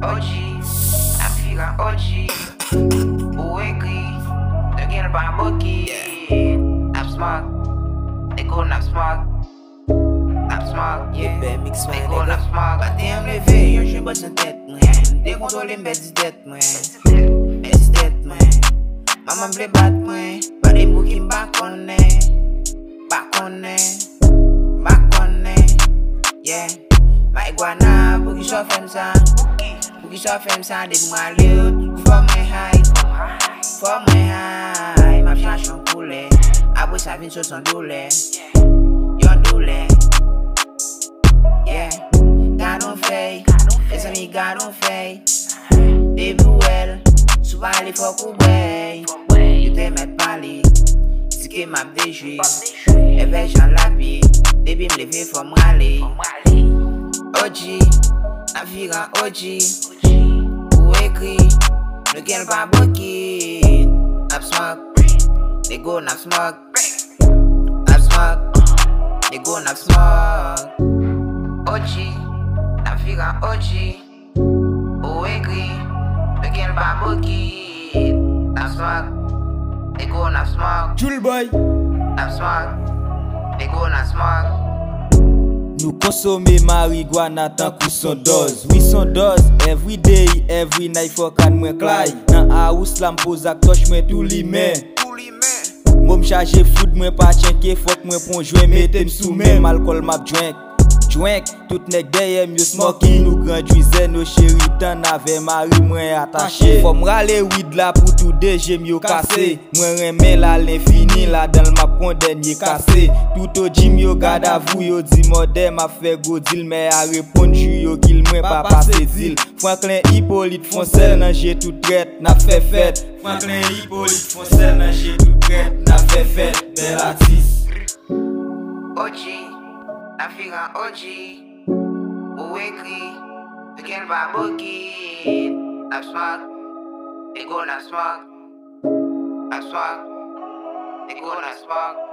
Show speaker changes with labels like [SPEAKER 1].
[SPEAKER 1] OG, la figure OG. Ou écrit, de gueule par bokeh. Nap smoke, they go nap smoke. Nap smoke, yeah. They go nap smoke.
[SPEAKER 2] Bati am leve, yon jen bot nan tet mwen. Dekontrole mbet di det mwen. Mbet di det mwen. Maman vle bat mwen. Bade mbouki mbakone. Bakone. Bakone. Yeah. Ma iguana, bouki so fem sa. Bouki so fem sa, dek mwa liut. For my high. For my high. Ma fian chan koule. Abwe sa vin so son doule. Yon doule. Yeah. God on fey. Mes amis God on fey. Debi well. Souvan li fok ou wey. Yo te met pali. Tike map dejwi. Eve jan lapi. Debi mleve fom rale. OG, la figure OG. Ou écrit, le girl par bokeh. Nap smoke, they go nap smoke. Nap smoke, they go nap smoke. OG, la figure OG. Ou écrit, le girl par bokeh. Nap smoke, they go nap smoke.
[SPEAKER 3] Jul boy.
[SPEAKER 1] Nap smoke, they go nap smoke.
[SPEAKER 3] Nous consommer marijuana tant que son dose. Oui, son dose. Every day, every night, for can mwen klay. Nan house la m'pose ak touch mwen tout li men. Mwen charge food mwen pa chenke, fok mwen pon jwen metem sou men. Alcool map drink. Drink, tout nek deyem yo smoky. Nou grandjuize nos chéri tan ave mari mwen attaché. Fom rale weed la pou tout deje yo kase. Mwen remen la l'infini la dan map kon denye kase. Tout au gym yo gade avou yo di mode ma fe go deal. Mais a repon ju yo kil mwen pa pase deal. Franklin Hippolyte Foncel nan j'ai tout traite, n'a fait fête. Franklin Hippolyte Foncel nan j'ai tout traite, n'a fait fête. Bel artiste.
[SPEAKER 1] OG, la figure OG. Ou écrit, le girl par bokeh. Nap smoke, they go nap smoke. Nap smoke, they go nap smoke.